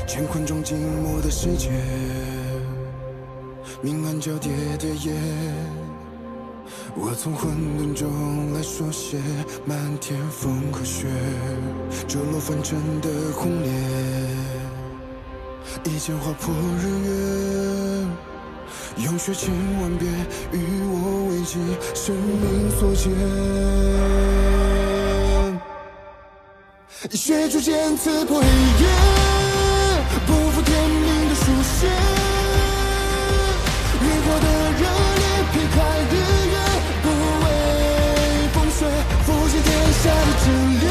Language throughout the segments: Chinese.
乾坤中静默的世界，明暗交叠的夜，我从混沌中来书写漫天风和雪，坠落凡尘的轰烈，一剑划破日月，用血千万遍与我为己，生命所见。血逐渐刺破黑夜，不负天命的书写，烈火的热烈劈开日月，不畏风雪，复习天下的真烈，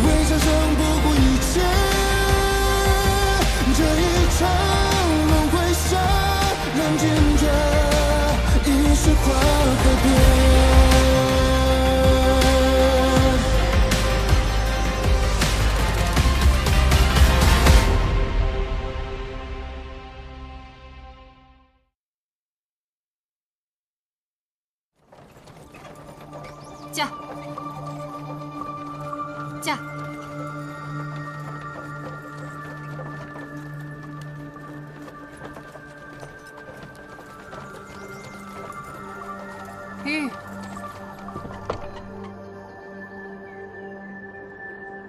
为战胜不顾一切，这一场轮回下，让尽这一世化改变。驾！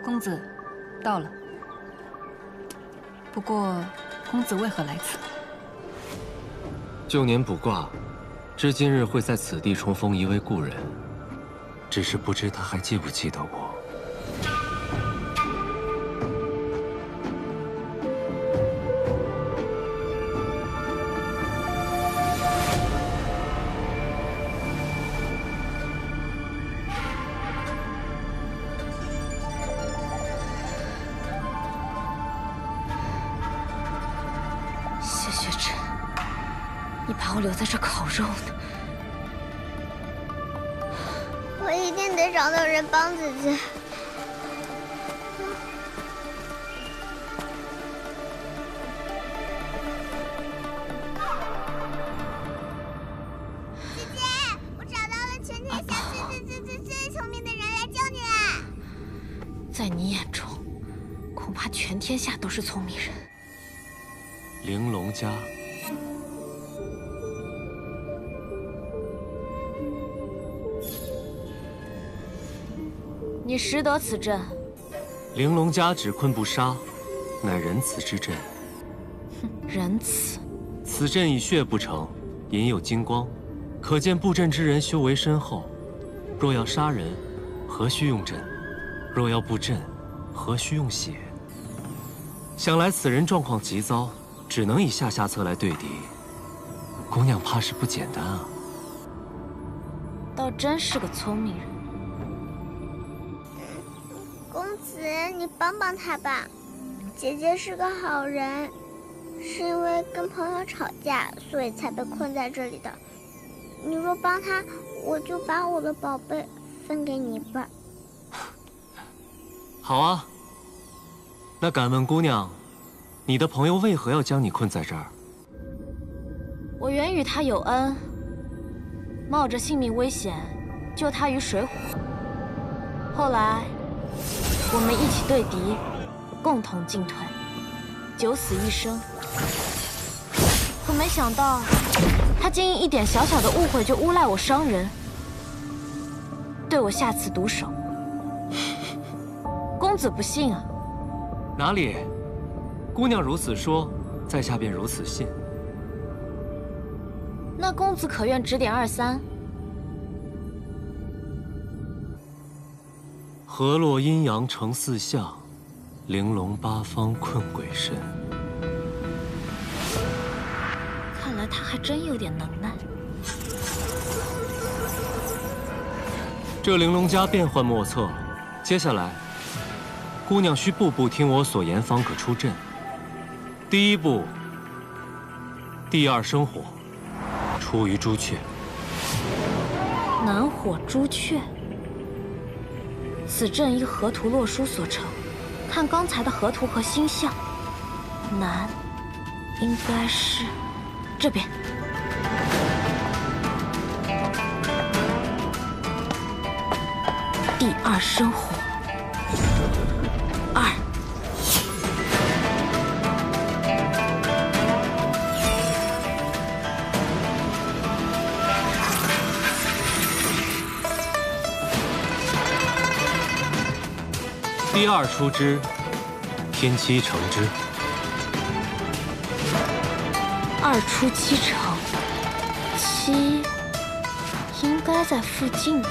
公子到了。不过，公子为何来此？旧年卜卦，知今日会在此地重逢一位故人，只是不知他还记不记得我。谢雪晨，你把我留在这烤肉呢？我一定得找到人帮姐姐。姐姐，我找到了全天下最聪明的人来救你啦！在你眼中，恐怕全天下都是聪明人。玲珑家。你识得此阵？玲珑家只困不杀，乃仁慈之阵。哼，仁慈。此阵以血不成，隐有金光，可见布阵之人修为深厚。若要杀人，何须用阵？若要布阵，何须用血？想来此人状况极糟。只能以下策来对敌，姑娘怕是不简单啊！倒真是个聪明人。公子，你帮帮他吧。姐姐是个好人，是因为跟朋友吵架，所以才被困在这里的。你若帮他，我就把我的宝贝分给你吧。好啊，那敢问姑娘，你的朋友为何要将你困在这儿？我原与他有恩，冒着性命危险救他于水火。后来，我们一起对敌，共同进退，九死一生。可没想到，他竟因一点小小的误会就诬赖我伤人，对我下此毒手。公子不信啊？哪里？姑娘如此说，在下便如此信。那公子可愿指点二三？河洛阴阳成四象，玲珑八方困鬼神。看来他还真有点能耐。这玲珑家变幻莫测，接下来，姑娘需步步听我所言，方可出阵。第一步，第二生火，出于朱雀。南火朱雀，此阵依河图洛书所成。看刚才的河图和星象，南应该是这边。第二生火，二第二出之，天七成之。2出7成，7应该在附近吧？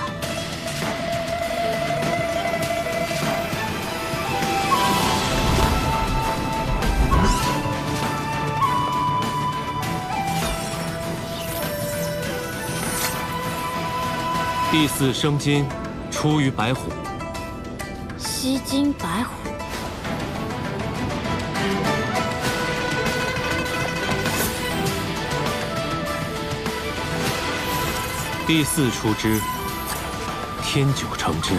第4生金，出于白虎。吸金白虎。第4出之，天九成之。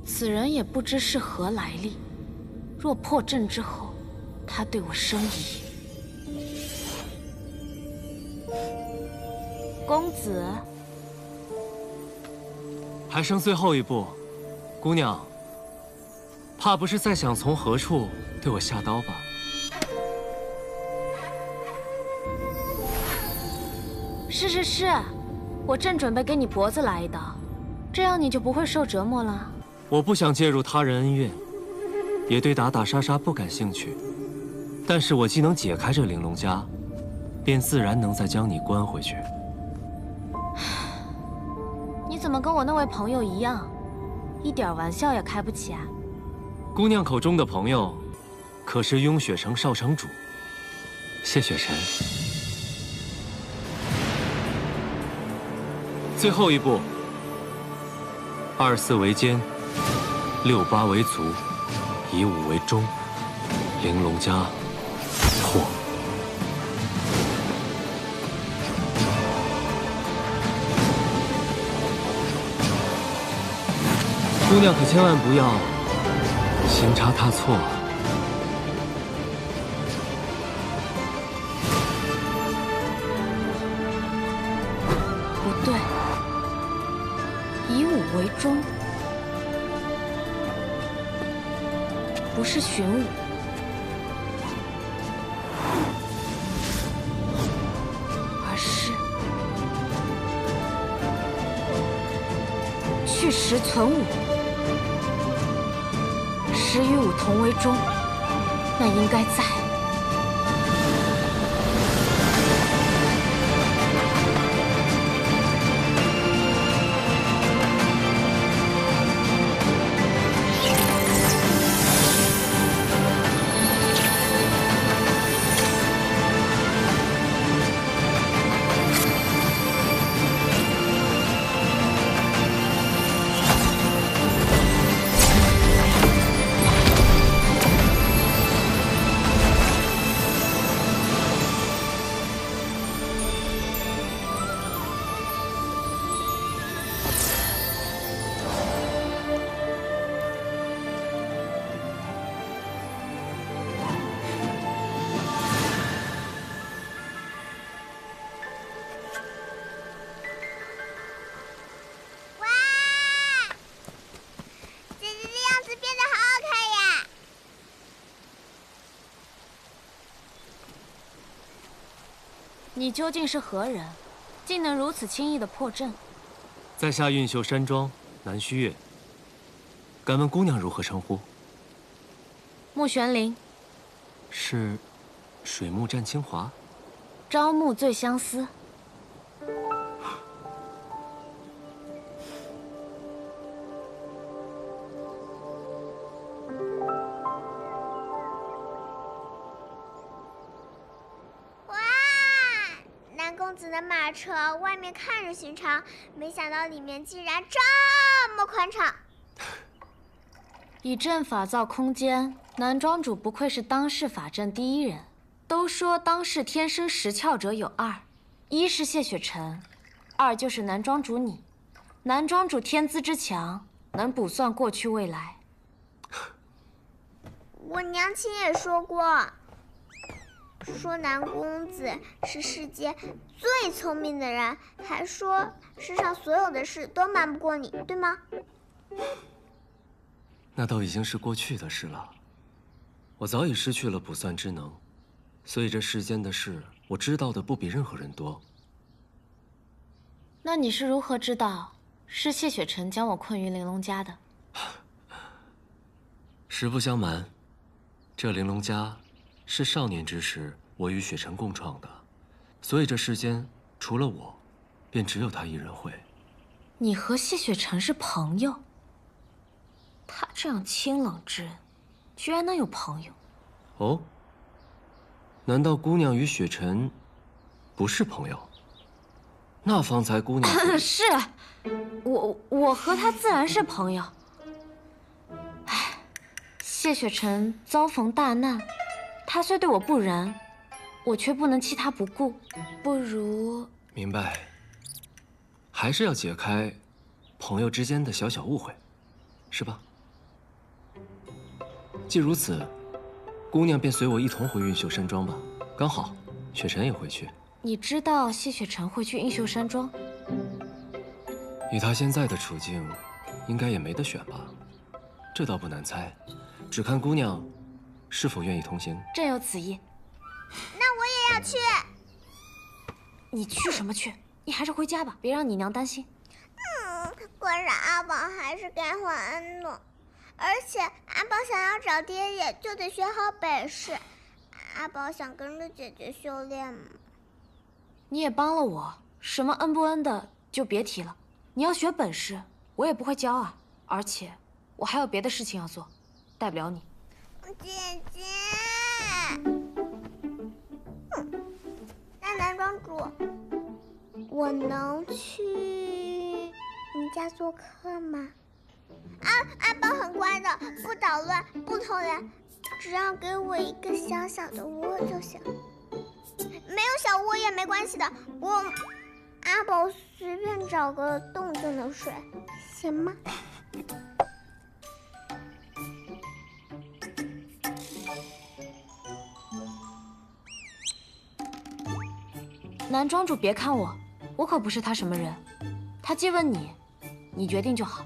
此人也不知是何来历，若破阵之后，他对我生疑。公子，还剩最后一步，姑娘，怕不是在想从何处对我下刀吧？是，我正准备给你脖子来一刀，这样你就不会受折磨了。我不想介入他人恩怨，也对打打杀杀不感兴趣。但是我既能解开这玲珑枷，便自然能再将你关回去。你怎么跟我那位朋友一样，一点玩笑也开不起啊？姑娘口中的朋友，可是雍雪城少城主谢雪晨。最后一步，24为肩，68为足，以5为中，玲珑枷破。姑娘可千万不要行差踏错。不对，以5为中，不是寻武，而是去实存武。实与武同为中，那应该在。你究竟是何人，竟能如此轻易的破阵？在下运秀山庄南虚月，敢问姑娘如何称呼？穆玄灵。是水木战清华。朝暮最相思。公子的马车外面看着寻常，没想到里面竟然这么宽敞。以阵法造空间，南庄主不愧是当世法阵第一人。都说当世天生识窍者有2，一是谢雪晨，2就是南庄主你。南庄主天资之强，能卜算过去未来。我娘亲也说过。说南公子是世界最聪明的人，还说世上所有的事都瞒不过你，对吗？那都已经是过去的事了。我早已失去了卜算之能，所以这世间的事，我知道的不比任何人多。那你是如何知道是谢雪晨将我困于玲珑家的？实不相瞒，这玲珑家是少年之时我与雪晨共创的，所以这世间除了我，便只有他一人会。你和谢雪晨是朋友？他这样清冷之人，居然能有朋友？哦，难道姑娘与雪晨不是朋友？那方才姑娘是，我和他自然是朋友。唉，谢雪晨遭逢大难，他虽对我不仁，我却不能弃他不顾。不如……明白，还是要解开朋友之间的小小误会，是吧？既如此，姑娘便随我一同回运秀山庄吧。刚好，雪晨也回去。你知道谢雪晨会去映秀山庄？以她现在的处境，应该也没得选吧？这倒不难猜，只看姑娘是否愿意同行。正有此意。那我也要去。你去什么去？你还是回家吧，别让你娘担心。可是阿宝还是该还恩的，而且阿宝想要找爹爷，就得学好本事。阿宝想跟着姐姐修炼吗？你也帮了我，什么恩不恩的就别提了。你要学本事，我也不会教啊。而且我还有别的事情要做，带不了你。姐姐，那男庄主，我能去你家做客吗？阿宝很乖的，不捣乱，不偷人，只要给我一个小小的窝就行。没有小窝也没关系的，阿宝随便找个洞就能睡，行吗？男庄主别看我，我可不是他什么人。他既问你，你决定就好。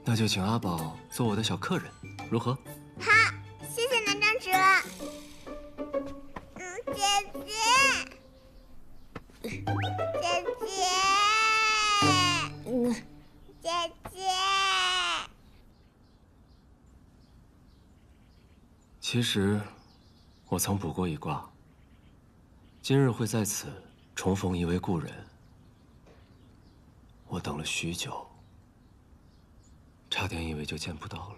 那就请阿宝做我的小客人，如何？好，谢谢男庄主。姐姐，姐姐，姐姐。其实，我曾卜过一卦，今日会在此重逢一位故人。我等了许久，差点以为就见不到了。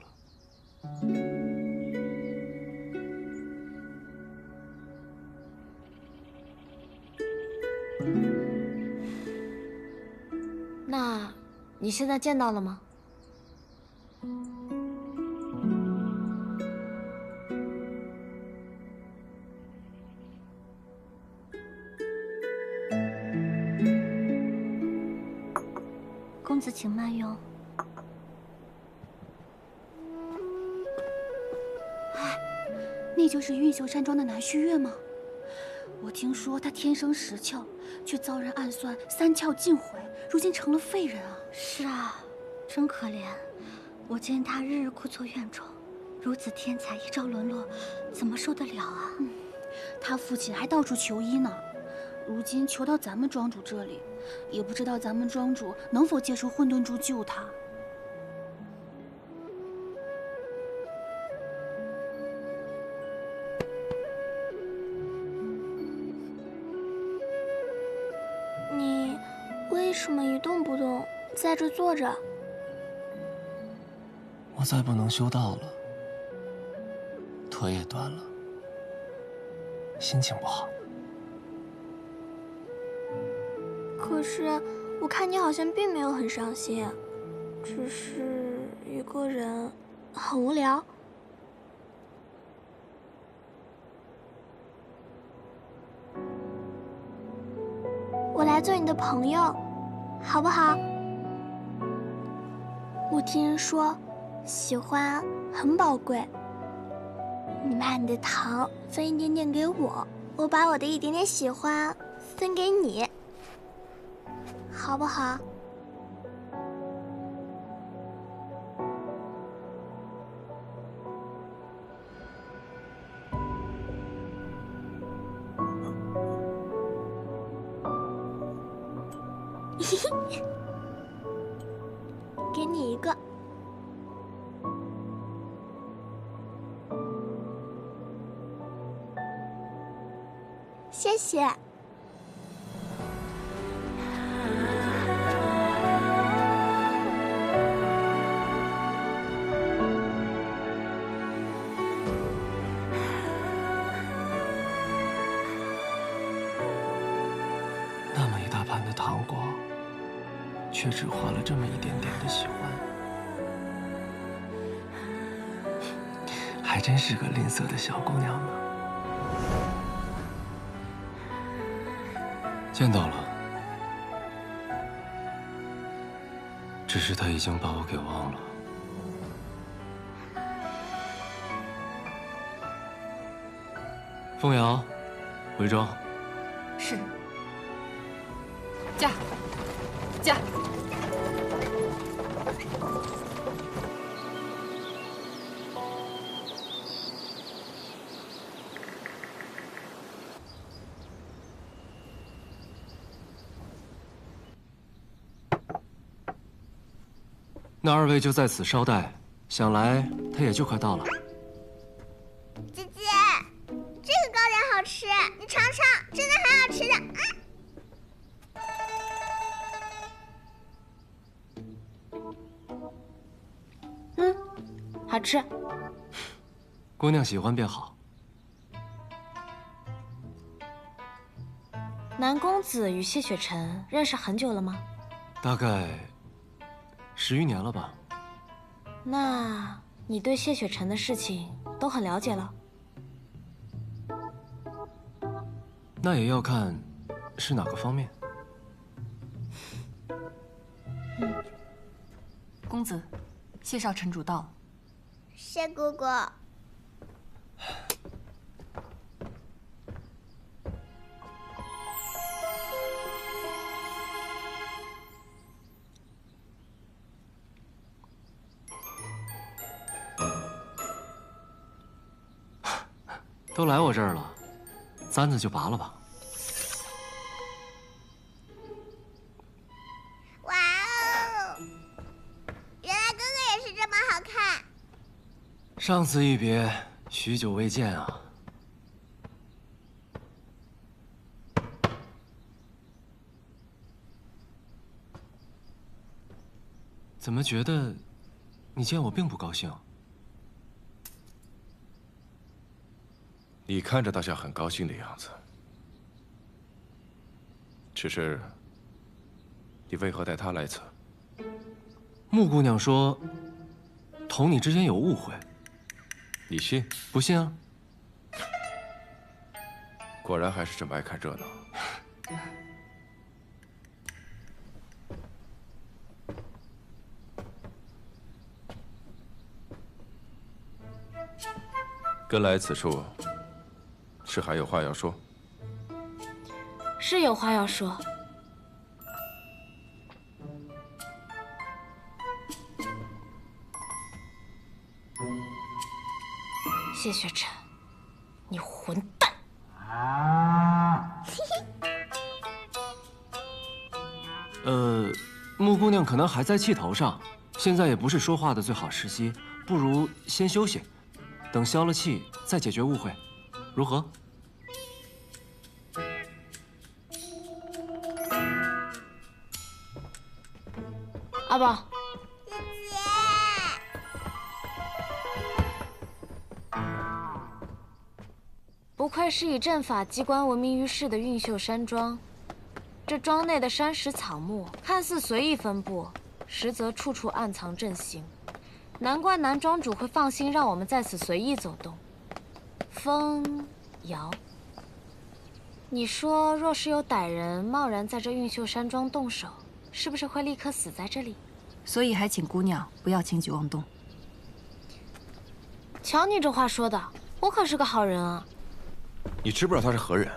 那你现在见到了吗？公子请慢用。那就是运秀山庄的南虚月吗？我听说他天生10窍，却遭人暗算3窍尽毁，如今成了废人啊！是啊，真可怜。我见他日日苦做怨种，如此天才一朝沦落，怎么受得了啊？他父亲还到处求医呢，如今求到咱们庄主这里，也不知道咱们庄主能否接受混沌珠救他。你为什么一动不动，在这坐着？我再不能修道了，腿也断了，心情不好。可是我看你好像并没有很伤心，只是一个人很无聊。我来做你的朋友，好不好？我听人说，喜欢很宝贵，你把你的糖分一点点给我，我把我的一点点喜欢分给你，好不好？给你一个。谢谢。那么一大盘的糖果，却只换了这么一点点的喜欢，还真是个吝啬的小姑娘呢。见到了，只是他已经把我给忘了。凤瑶，回庄。是。驾，驾。那二位就在此稍待，想来他也就快到了。姐姐，这个糕点好吃，你尝尝，真的很好吃的。好吃。姑娘喜欢便好。南公子与谢雪晨认识很久了吗？大概10余年了吧。那你对谢雪晨的事情都很了解了？那也要看是哪个方面。公子，谢少城主到了。谢姑姑。都来我这儿了，簪子就拔了吧。哇哦！原来哥哥也是这么好看。上次一别，许久未见啊。怎么觉得你见我并不高兴？你看着倒像很高兴的样子，只是你为何带她来此？穆姑娘说，同你之间有误会。你信？不信啊？果然还是这么爱看热闹。跟来此处，是还有话要说？是有话要说。谢雪晨，你混蛋！穆姑娘可能还在气头上，现在也不是说话的最好时机，不如先休息，等消了气再解决误会，如何？阿宝，姐姐，不愧是以阵法机关闻名于世的韵秀山庄。这庄内的山石草木看似随意分布，实则处处暗藏阵形。难怪南庄主会放心让我们在此随意走动。风瑶，你说若是有歹人贸然在这韵秀山庄动手，是不是会立刻死在这里？所以还请姑娘不要轻举妄动。瞧你这话说的，我可是个好人啊。你知不知道他是何人？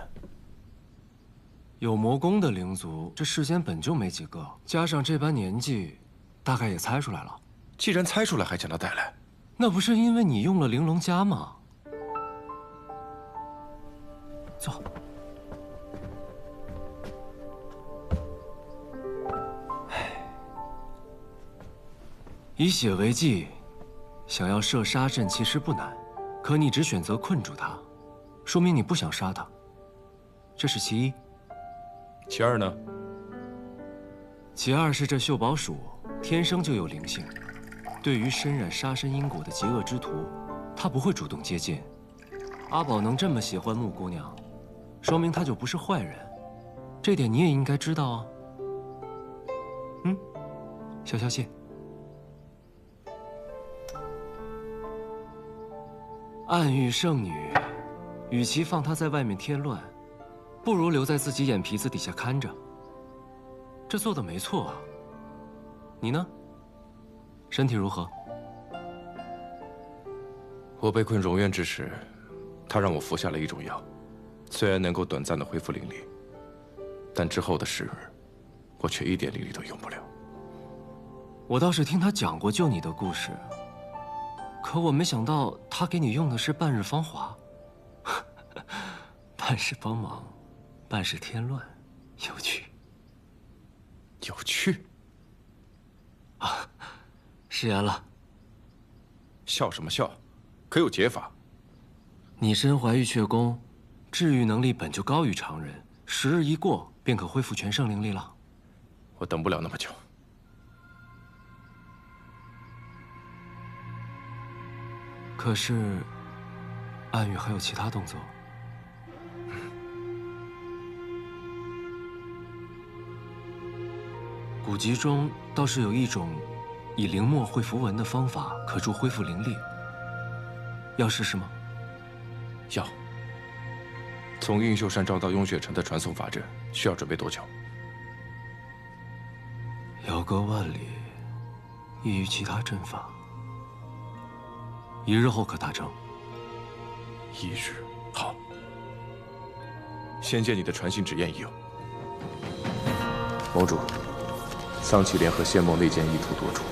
有魔功的灵族，这世间本就没几个，加上这般年纪，大概也猜出来了。既然猜出来，还将他带来，那不是因为你用了玲珑枷吗？坐。以血为祭，想要设杀阵其实不难，可你只选择困住他，说明你不想杀他。这是其一。其二呢？其二是这秀宝鼠天生就有灵性，对于身染杀身因果的极恶之徒，他不会主动接近。阿宝能这么喜欢木姑娘，说明他就不是坏人，这点你也应该知道啊。消消气。暗域圣女，与其放她在外面添乱，不如留在自己眼皮子底下看着。这做的没错啊。你呢？身体如何？我被困荣渊之时，他让我服下了一种药，虽然能够短暂的恢复灵力，但之后的10日，我却一点灵力都用不了。我倒是听他讲过救你的故事，可我没想到他给你用的是半日芳华，半是帮忙，半是添乱，有趣。有趣？啊，食言了。笑什么笑？可有解法？你身怀玉阙功，治愈能力本就高于常人，10日一过便可恢复全盛灵力了。我等不了那么久。可是，暗域还有其他动作。古籍中倒是有一种以灵墨绘符文的方法，可助恢复灵力。要试试吗？要。从映秀山庄到雍雪城的传送法阵需要准备多久？遥隔万里，异于其他阵法。1日后可达成。1日，好。先借你的传信纸验一用。盟主，桑启联合仙盟内奸意图多处，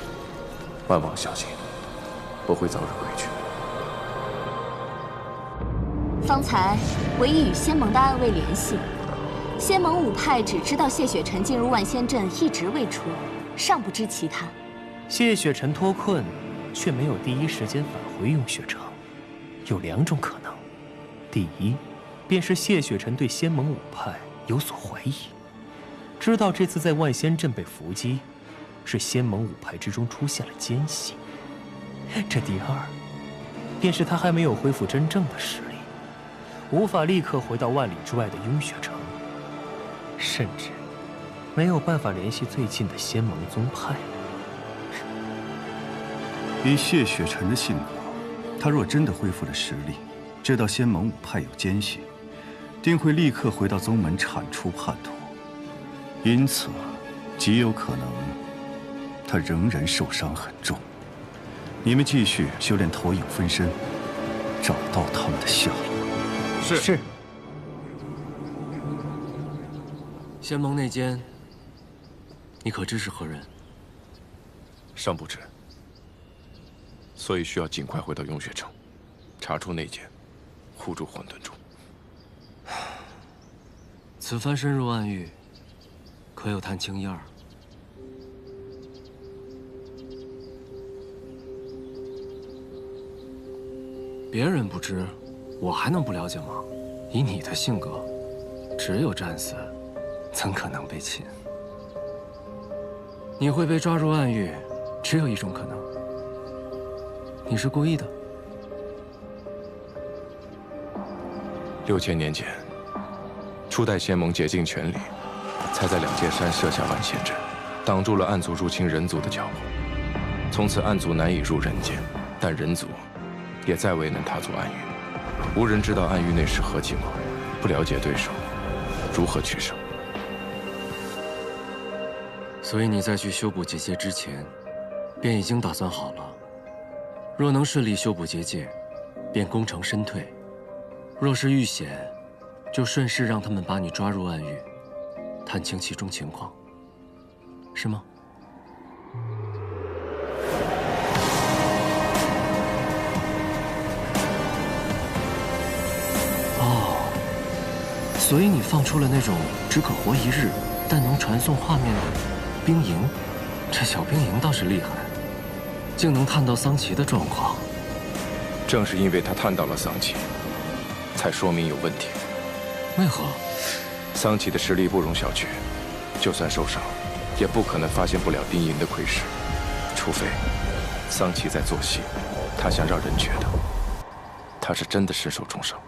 万望小心，我会早日回去。方才唯一与仙盟的暗卫联系，仙盟5派只知道谢雪晨进入万仙阵一直未出，尚不知其他。谢雪晨脱困，却没有第一时间返回雍雪城，有2种可能：第一，便是谢雪晨对仙盟5派有所怀疑，知道这次在万仙阵被伏击，是仙盟5派之中出现了奸细；这第二，便是他还没有恢复真正的实力，无法立刻回到万里之外的雍雪城，甚至没有办法联系最近的仙盟宗派。以谢雪晨的性格，他若真的恢复了实力，知道仙盟5派有奸细，定会立刻回到宗门铲除叛徒。因此，极有可能他仍然受伤很重。你们继续修炼投影分身，找到他们的下落。是。仙盟内奸，你可知是何人？尚不知。所以需要尽快回到雍雪城，查出内奸，护住混沌珠。此番深入暗域，可有探清一二？别人不知，我还能不了解吗？以你的性格，只有战死，怎可能被擒？你会被抓入暗域，只有一种可能。你是故意的。6000年前，初代仙盟竭尽全力，才在2界山设下万仙阵，挡住了暗族入侵人族的脚步。从此暗族难以入人间，但人族也再未能踏足暗域。无人知道暗域内是何情况，不了解对手，如何取胜？所以你在去修补结界之前，便已经打算好了。若能顺利修补结界，便功成身退；若是遇险，就顺势让他们把你抓入暗狱，探清其中情况，是吗？哦，所以你放出了那种只可活1日，但能传送画面的兵营。这小兵营倒是厉害，竟能探到桑奇的状况。正是因为他探到了桑奇，才说明有问题。为何？桑奇的实力不容小觑，就算受伤，也不可能发现不了兵营的窥视，除非桑奇在做戏，他想让人觉得他是真的身受重伤。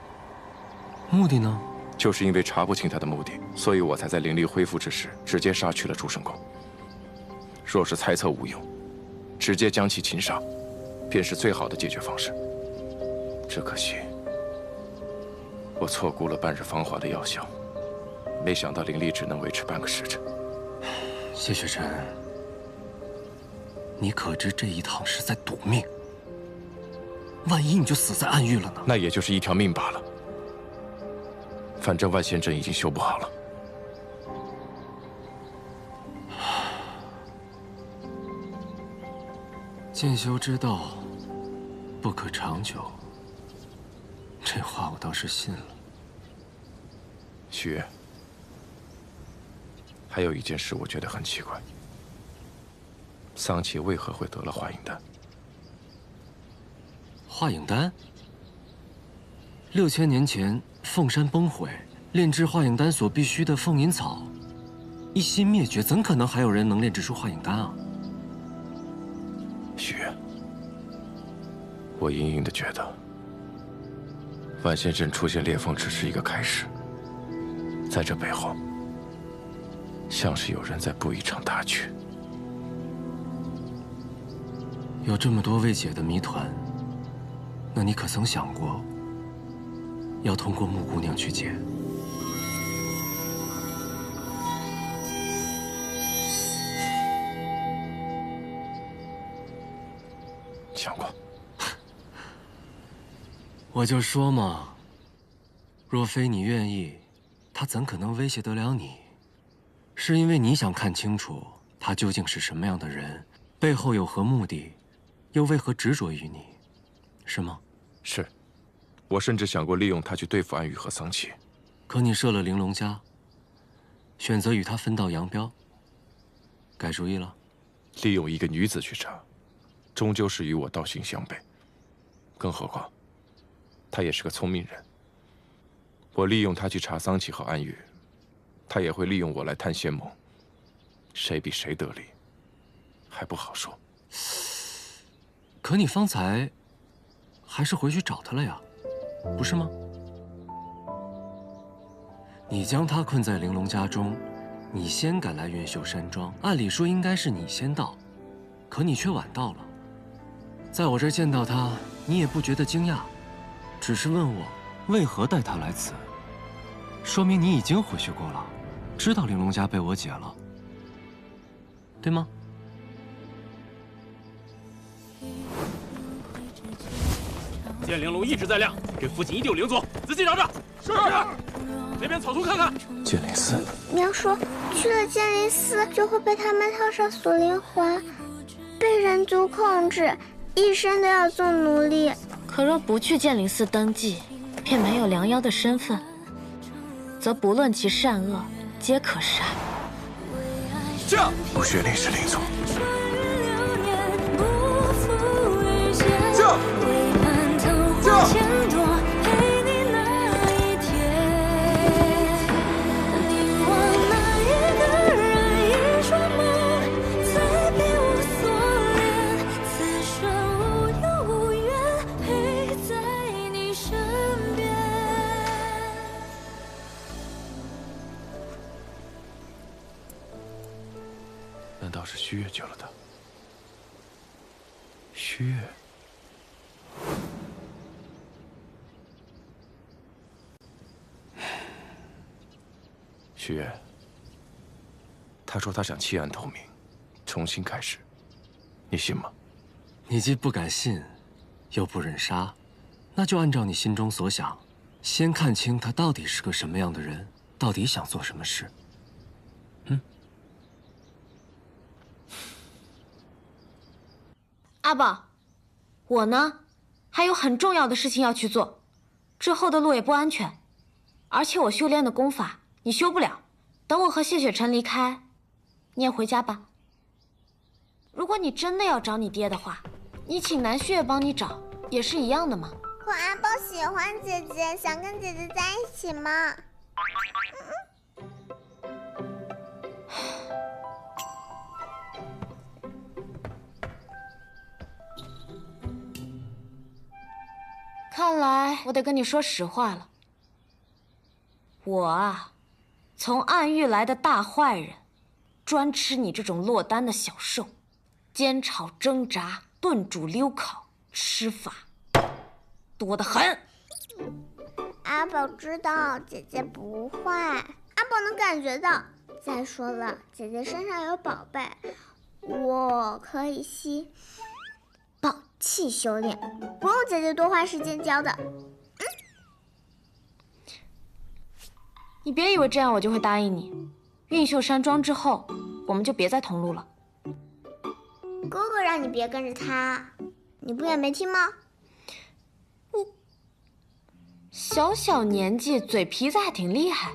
目的呢？就是因为查不清他的目的，所以我才在灵力恢复之时直接杀去了诸圣公。若是猜测无用，直接将其擒杀，便是最好的解决方式。只可惜，我错估了半日芳华的药效，没想到灵力只能维持半个时辰。谢雪晨，你可知这一趟是在赌命？万一你就死在暗狱了呢？那也就是一条命罢了。反正万仙阵已经修不好了。渐修之道，不可长久。这话我倒是信了。许月，还有一件事我觉得很奇怪，桑奇为何会得了化影丹？化影丹？6000年前凤山崩毁，炼制化影丹所必需的凤隐草一夕灭绝，怎可能还有人能炼制出化影丹啊？许月，我隐隐的觉得，万仙阵出现裂缝只是一个开始，在这背后，像是有人在布一场大局。有这么多未解的谜团，那你可曾想过，要通过木姑娘去解？想过。我就说嘛，若非你愿意，他怎可能威胁得了你？是因为你想看清楚他究竟是什么样的人，背后有何目的，又为何执着于你，是吗？是，我甚至想过利用他去对付安宇和桑奇。可你设了玲珑家，选择与他分道扬镳，改主意了？利用一个女子去查，终究是与我道行相悖。更何况，他也是个聪明人。我利用他去查桑奇和安宇，他也会利用我来探仙盟。谁比谁得利，还不好说。可你方才还是回去找他了呀，不是吗？你将他困在玲珑家中，你先赶来云秀山庄，按理说应该是你先到，可你却晚到了。在我这儿见到他，你也不觉得惊讶，只是问我为何带他来此，说明你已经回去过了，知道玲珑家被我解了，对吗？剑灵龙一直在亮，这附近一定有灵族，仔细找找。是。那边草丛看看。剑灵寺。娘说，去了剑灵寺就会被他们套上锁灵环，被人族控制，一生都要做奴隶。可若不去剑灵寺登记，便没有良妖的身份，则不论其善恶，皆可杀。驾！不学历史灵族。驾！难道是虚月救了他？虚月。虚月，他说他想弃暗投明，重新开始，你信吗？你既不敢信，又不忍杀，那就按照你心中所想，先看清他到底是个什么样的人，到底想做什么事。阿宝，我呢，还有很重要的事情要去做，之后的路也不安全，而且我修炼的功法你修不了。等我和谢雪晨离开，你也回家吧。如果你真的要找你爹的话，你请南旭月帮你找，也是一样的嘛。可阿宝喜欢姐姐，想跟姐姐在一起嘛。看来我得跟你说实话了。我啊，从暗域来的大坏人，专吃你这种落单的小兽，煎炒蒸炸炖煮溜烤，吃法多得很。阿宝知道姐姐不坏，阿宝能感觉到。再说了，姐姐身上有宝贝，我可以吸宝气修炼，不用姐姐多花时间教的。你别以为这样我就会答应你。运秀山庄之后，我们就别再同路了。哥哥让你别跟着他，你不也没听吗？小小年纪，嘴皮子还挺厉害。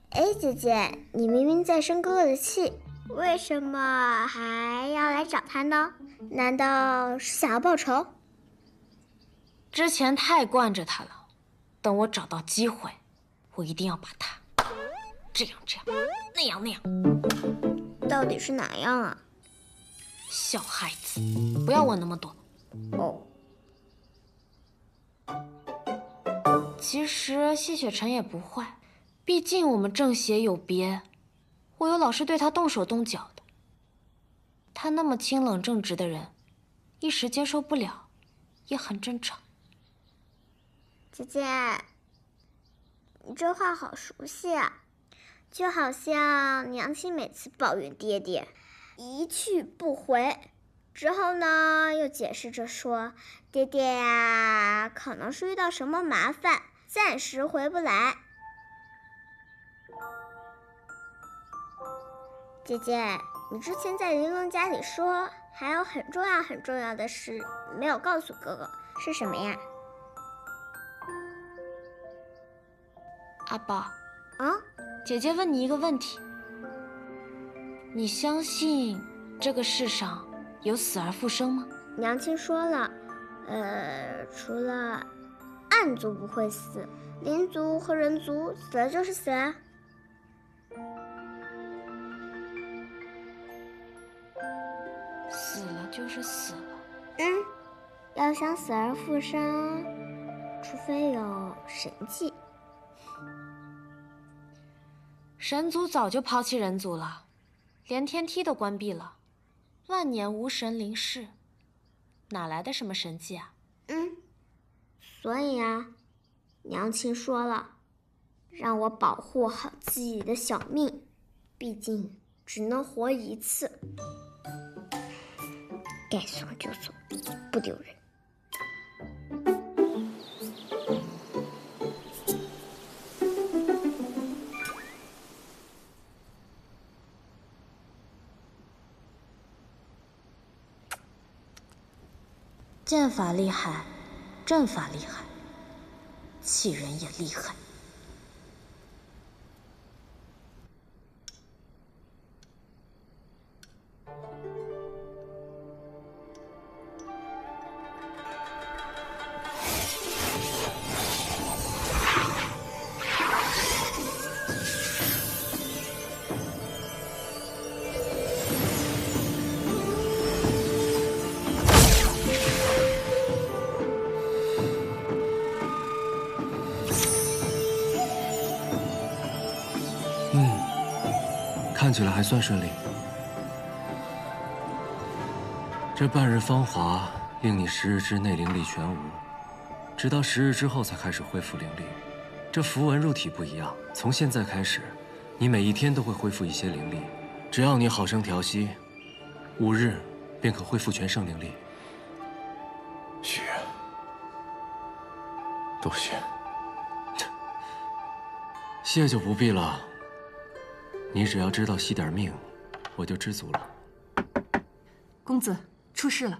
哎，姐姐，你明明在生哥哥的气，为什么还要来找他呢？难道是想要报仇？之前太惯着他了，等我找到机会，我一定要把他这样那样那样。到底是哪样啊？小孩子，不要问那么多。哦。其实谢雪晨也不坏，毕竟我们正邪有别，我有老是对他动手动脚的。他那么清冷正直的人，一时接受不了，也很正常。姐姐，你这话好熟悉啊，就好像娘亲每次抱怨爹爹一去不回，之后呢又解释着说爹爹呀可能是遇到什么麻烦，暂时回不来。姐姐，你之前在玲珑家里说还有很重要的事没有告诉哥哥，是什么呀？阿宝，啊，姐姐问你一个问题，你相信这个世上有死而复生吗？娘亲说了，除了暗族不会死，灵族和人族死了就是死了。死了就是死了。要想死而复生，除非有神迹。神族早就抛弃人族了，连天梯都关闭了，万年无神灵世，哪来的什么神迹啊？所以啊，娘亲说了，让我保护好自己的小命，毕竟只能活一次，该送就送，不丢人。剑法厉害，阵法厉害，气人也厉害。看起来还算顺利。这半日芳华令你10日之内灵力全无，直到10日之后才开始恢复灵力。这符文入体不一样，从现在开始，你每一天都会恢复一些灵力。只要你好生调息，5日便可恢复全盛灵力。雪，多谢。谢就不必了。你只要知道惜点命，我就知足了。公子，出事了。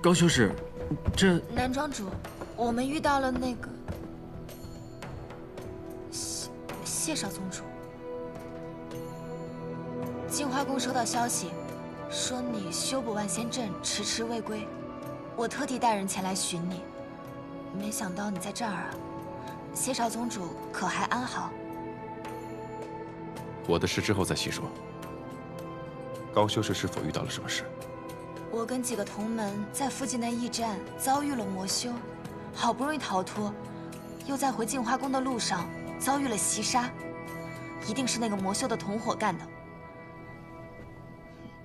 高修士，这南庄主，我们遇到了那个谢少宗主。净花宫收到消息，说你修补万仙阵迟迟未归，我特地带人前来寻你，没想到你在这儿啊！谢少宗主可还安好？我的事之后再细说。高修士是否遇到了什么事？我跟几个同门在附近的驿站遭遇了魔修，好不容易逃脱，又在回净花宫的路上遭遇了袭杀，一定是那个魔修的同伙干的。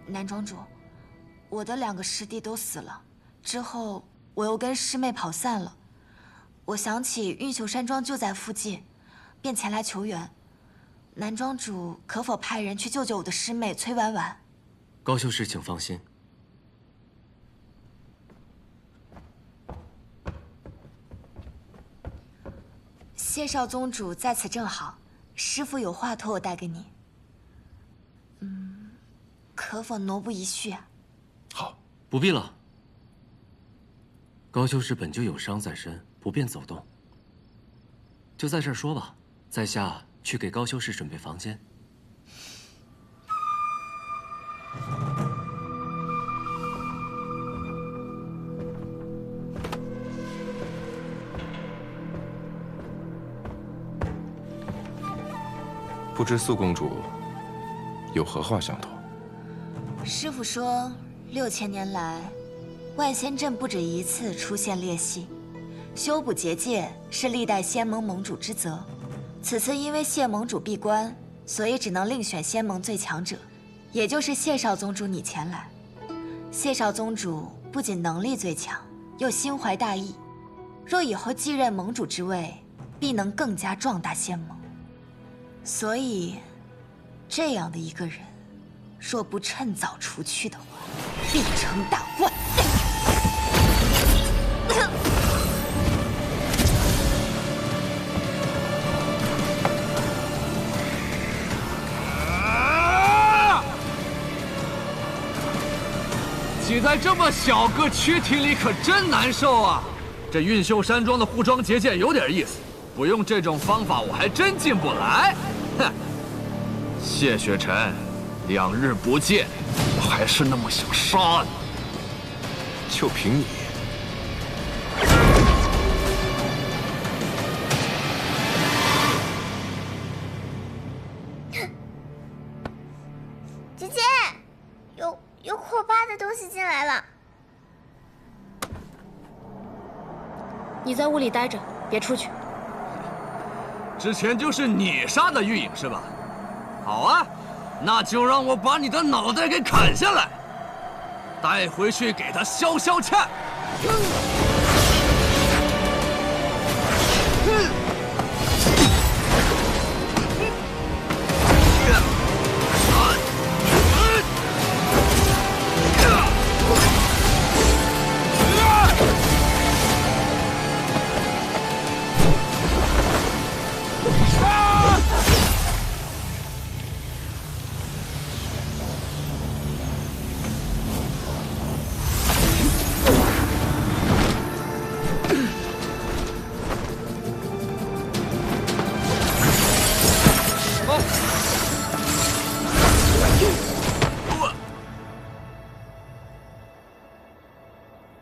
南庄主，我的2个师弟都死了，之后我又跟师妹跑散了。我想起运秀山庄就在附近，便前来求援。南庄主可否派人去救救我的师妹崔婉婉？高修士，请放心。谢少宗主在此正好，师父有话托我带给你。可否挪步一叙啊？好，不必了。高修士本就有伤在身，不便走动，就在这儿说吧。在下去给高修士准备房间。不知素公主有何话相托？师父说，6000年来，万仙阵不止一次出现裂隙，修补结界是历代仙盟盟主之责。此次因为谢盟主闭关，所以只能另选仙盟最强者，也就是谢少宗主你前来。谢少宗主不仅能力最强，又心怀大义，若以后继任盟主之位，必能更加壮大仙盟。所以，这样的一个人，若不趁早除去的话，必成大患。挤在这么小个躯体里可真难受啊！这运秀山庄的护装结界有点意思，不用这种方法我还真进不来。哼，谢雪晨，2日不见，我还是那么想杀你。就凭你，姐姐，有可怕的东西进来了。你在屋里待着，别出去。之前就是你杀的玉影是吧？好啊，那就让我把你的脑袋给砍下来，带回去给他消消气。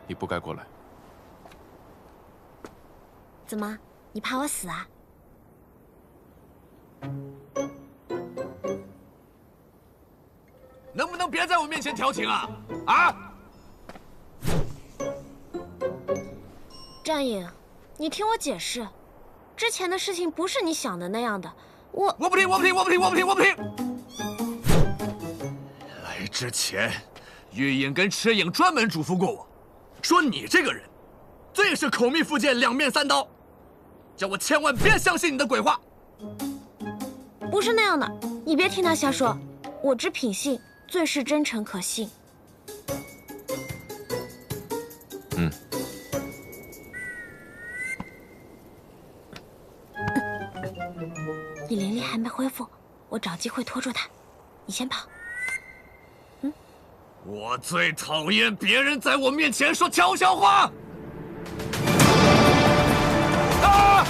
你不该过来。怎么，你怕我死啊？能不能别在我面前调情啊？啊！战影，你听我解释，之前的事情不是你想的那样的。我不听！来之前，玉影跟赤影专门嘱咐过我，说你这个人，最是口蜜腹剑、两面三刀，叫我千万别相信你的鬼话。不是那样的，你别听他瞎说。我知品性，最是真诚可信。你灵力还没恢复，我找机会拖住他。你先跑。我最讨厌别人在我面前说悄悄话。啊！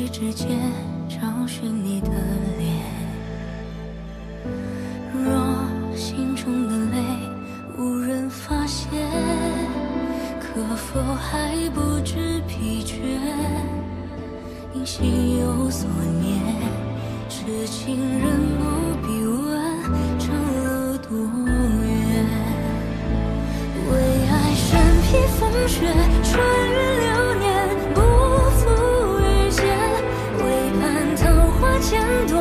之间找寻你的脸，若心中的泪无人发现，可否还不知疲倦？因心有所念，痴情人不必问长路多远。为爱身披风雪，穿越流年，不负遇见。为盼桃花千朵。